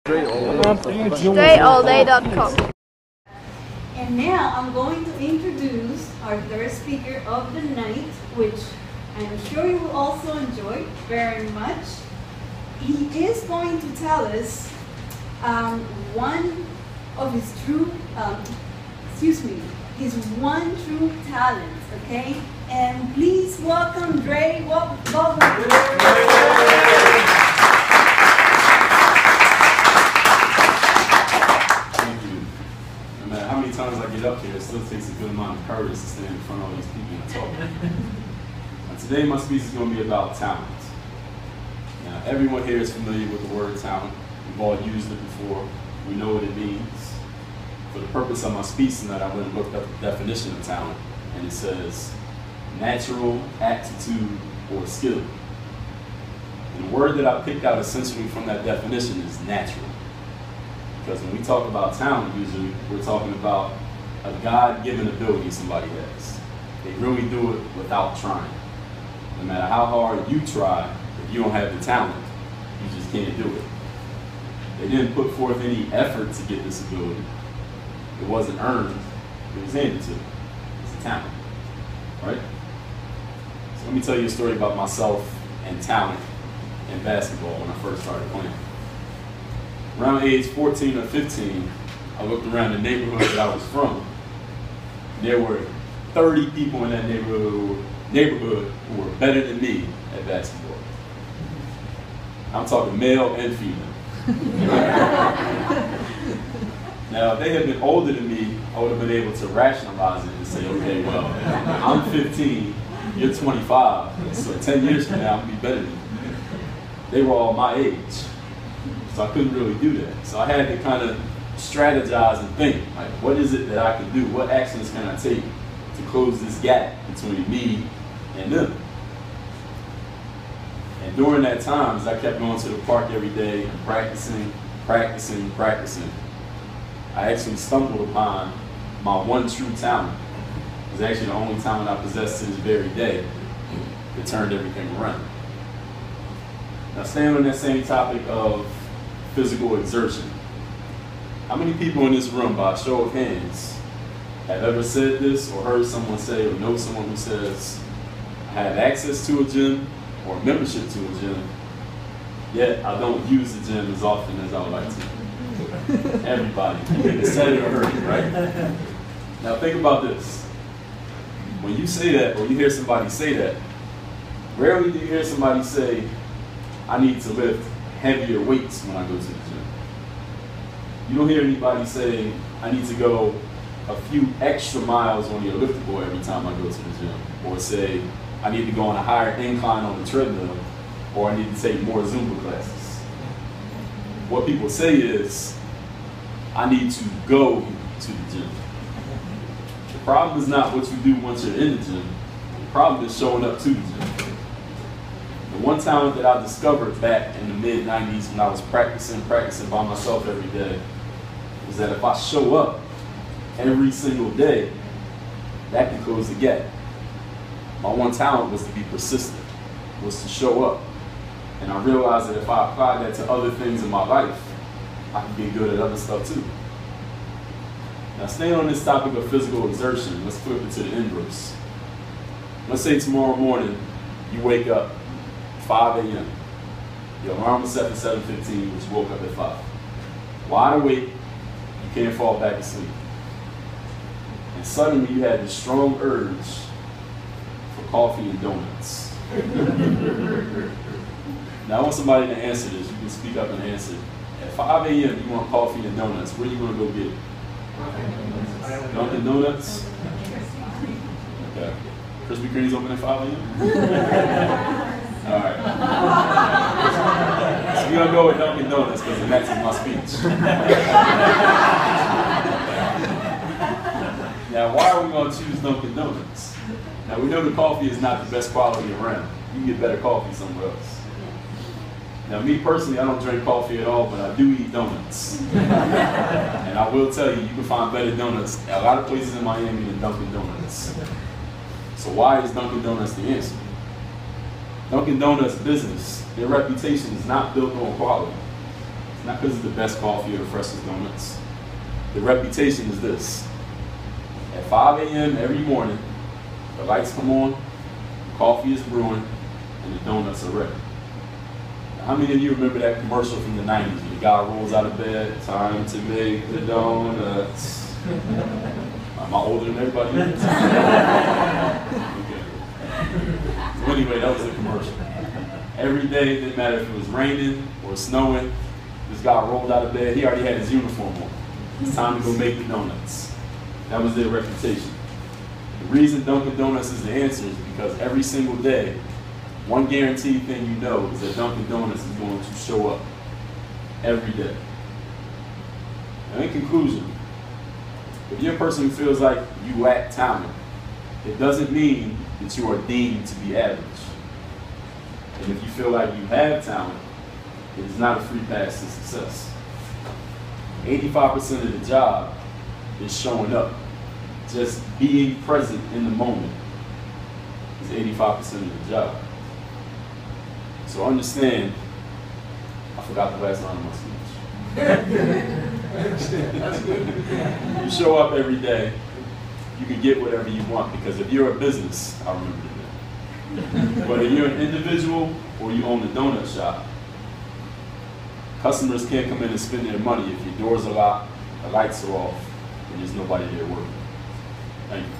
StrayAllDay.com. And now I'm going to introduce our third speaker of the night, which I'm sure you will also enjoy very much. He is going to tell us one of his true, his one true talent, okay? And please welcome Dre Baldwin. How many times I get up here, it still takes a good amount of courage to stand in front of all these people and talk. Now, today my speech is going to be about talent. Now, everyone here is familiar with the word talent. We've all used it before. We know what it means. For the purpose of my speech tonight, I went and looked up the definition of talent, and it says natural aptitude or skill. And the word that I picked out essentially from that definition is natural. Because when we talk about talent, usually we're talking about a God-given ability somebody has. They really do it without trying. No matter how hard you try, if you don't have the talent, you just can't do it. They didn't put forth any effort to get this ability. It wasn't earned, it was handed to them. It's a talent, right? So let me tell you a story about myself and talent in basketball when I first started playing. Around age 14 or 15, I looked around the neighborhood that I was from. There were 30 people in that neighborhood who were better than me at basketball. I'm talking male and female. Now, if they had been older than me, I would have been able to rationalize it and say, okay, well, I'm 15, you're 25, so 10 years from now, I'm going to be better than you. They were all my age. So I couldn't really do that. So I had to kind of strategize and think, like, what is it that I can do? What actions can I take to close this gap between me and them? And during that time, as I kept going to the park every day and practicing, I actually stumbled upon my one true talent. It was actually the only talent I possessed to this very day that turned everything around. Now, staying on that same topic of physical exertion. How many people in this room, by a show of hands, have ever said this or heard someone say or know someone who says, I have access to a gym or membership to a gym, yet I don't use the gym as often as I would like to? Everybody. Either said it or heard it, right? Now think about this. When you say that or you hear somebody say that, rarely do you hear somebody say, I need to lift heavier weights when I go to the gym. You don't hear anybody say, I need to go a few extra miles on the elliptical every time I go to the gym. Or say, I need to go on a higher incline on the treadmill, or I need to take more Zumba classes. What people say is, I need to go to the gym. The problem is not what you do once you're in the gym. The problem is showing up to the gym. The one talent that I discovered back in the mid-90s when I was practicing by myself every day was that if I show up every single day, that can close the gap. My one talent was to be persistent, was to show up. And I realized that if I applied that to other things in my life, I could get good at other stuff too. Now, staying on this topic of physical exertion, let's flip it to the inverse. Let's say tomorrow morning you wake up 5 a.m. Your alarm was set for 7:15, but you woke up at 5. Wide awake, you can't fall back asleep. And suddenly you had this strong urge for coffee and donuts. Now I want somebody to answer this. You can speak up and answer. At 5 a.m. you want coffee and donuts. Where are you going to go get it? Dunkin' Donuts? Okay. Krispy Kreme's open at 5 a.m.? All right. So we're going to go with Dunkin' Donuts because the next is my speech. Now, why are we going to choose Dunkin' Donuts? Now, we know the coffee is not the best quality around. You can get better coffee somewhere else. Now, me personally, I don't drink coffee at all, but I do eat donuts. And I will tell you, you can find better donuts at a lot of places in Miami than Dunkin' Donuts. So why is Dunkin' Donuts the answer? Dunkin' Donuts business, their reputation is not built on quality. not because it's the best coffee or the freshest donuts. The reputation is this. At 5 a.m. every morning, the lights come on, coffee is brewing, and the donuts are ready. Now, how many of you remember that commercial from the 90s where the guy rolls out of bed, time to make the donuts? Am I older than everybody? Okay. So anyway, that was the commercial. Every day, it didn't matter if it was raining or snowing, this guy rolled out of bed, he already had his uniform on. It's time to go make the donuts. That was their reputation. The reason Dunkin' Donuts is the answer is because every single day, one guaranteed thing you know is that Dunkin' Donuts is going to show up every day. Now, in conclusion, if you're a person who feels like you lack talent, it doesn't mean that you are deemed to be average. And if you feel like you have talent, it is not a free pass to success. 85% of the job is showing up. Just being present in the moment is 85% of the job. So understand, I forgot the last line of my speech. You show up every day, you can get whatever you want, because if you're a business, I remember that. Whether you're an individual or you own a donut shop, customers can't come in and spend their money if your doors are locked, the lights are off, and there's nobody there working. Thank you.